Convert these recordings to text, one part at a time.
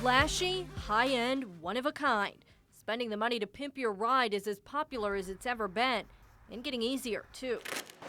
Flashy, high-end, one-of-a-kind. Spending the money to pimp your ride is as popular as it's ever been, and getting easier, too.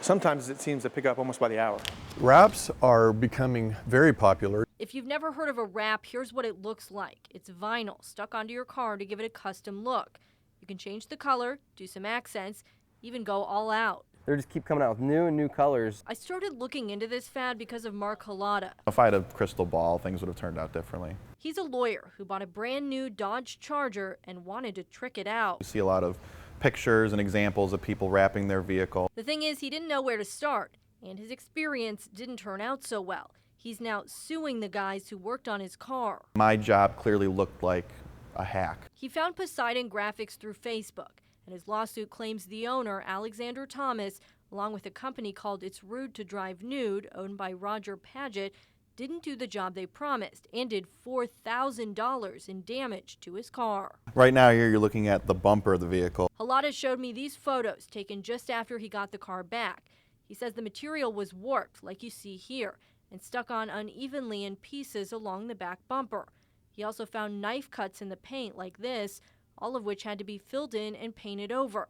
Sometimes it seems to pick up almost by the hour. Wraps are becoming very popular. If you've never heard of a wrap, here's what it looks like. It's vinyl stuck onto your car to give it a custom look. You can change the color, do some accents, even go all out. They just keep coming out with new and new colors. I started looking into this fad because of Mark Halata. If I had a crystal ball, things would have turned out differently. He's a lawyer who bought a brand new Dodge Charger and wanted to trick it out. You see a lot of pictures and examples of people wrapping their vehicle. The thing is, he didn't know where to start, and his experience didn't turn out so well. He's now suing the guys who worked on his car. My job clearly looked like a hack. He found Poseidon Graphics through Facebook, and his lawsuit claims the owner, Alexander Thomas, along with a company called It's Rude to Drive Nude, owned by Roger Paget, didn't do the job they promised and did $4,000 in damage to his car. Right now here you're looking at the bumper of the vehicle. Halata showed me these photos taken just after he got the car back. He says the material was warped, like you see here, and stuck on unevenly in pieces along the back bumper. He also found knife cuts in the paint like this, all of which had to be filled in and painted over.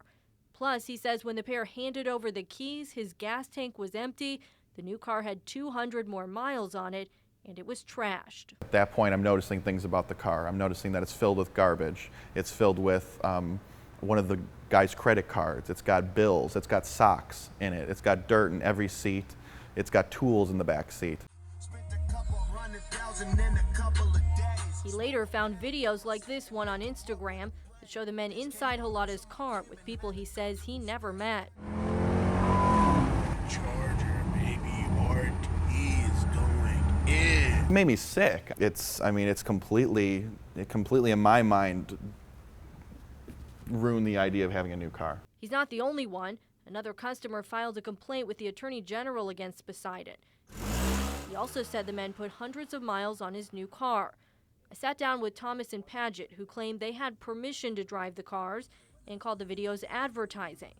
Plus, he says when the pair handed over the keys, his gas tank was empty, the new car had 200 more miles on it, and it was trashed. At that point, I'm noticing things about the car. I'm noticing that it's filled with garbage. It's filled with one of the guy's credit cards. It's got bills. It's got socks in it. It's got dirt in every seat. It's got tools in the back seat. He later found videos like this one on Instagram that show the men inside Halata's car with people he says he never met. Charger, baby, RT is going in. It made me sick. It's completely in my mind ruined the idea of having a new car. He's not the only one. Another customer filed a complaint with the Attorney General against Poseidon. He also said the men put hundreds of miles on his new car. I sat down with Thomas and Paget, who claimed they had permission to drive the cars and called the videos advertising.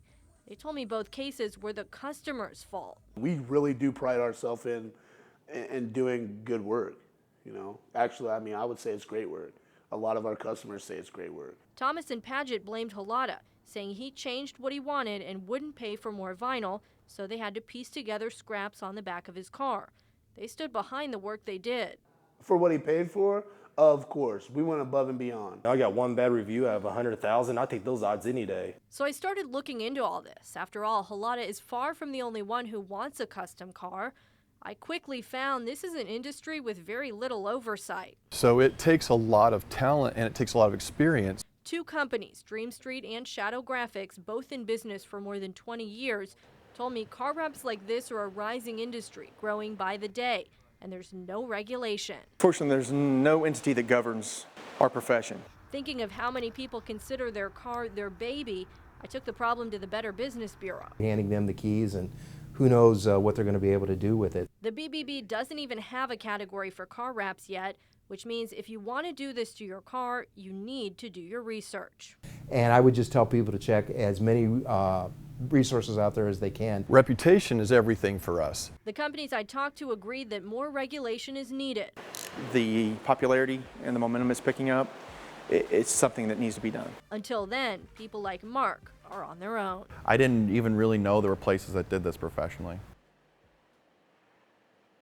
They told me both cases were the customer's fault. We really do pride ourselves in doing good work, you know. Actually, I would say it's great work. A lot of our customers say it's great work. Thomas and Paget blamed Halata, saying he changed what he wanted and wouldn't pay for more vinyl, so they had to piece together scraps on the back of his car. They stood behind the work they did. For what he paid for, of course, we went above and beyond. I got one bad review out of 100,000. I take those odds any day. So I started looking into all this. After all, Halata is far from the only one who wants a custom car. I quickly found this is an industry with very little oversight. So it takes a lot of talent and it takes a lot of experience. Two companies, Dream Street and Shadow Graphics, both in business for more than 20 years, told me car wraps like this are a rising industry, growing by the day, and there's no regulation. Fortunately, there's no entity that governs our profession. Thinking of how many people consider their car their baby, I took the problem to the Better Business Bureau. Handing them the keys, and who knows what they're going to be able to do with it. The BBB doesn't even have a category for car wraps yet, which means if you want to do this to your car, you need to do your research. And I would just tell people to check as many resources out there as they can. Reputation is everything for us. The companies I talked to agreed that more regulation is needed. The popularity and the momentum is picking up. It's something that needs to be done. Until then, people like Mark are on their own. I didn't even really know there were places that did this professionally.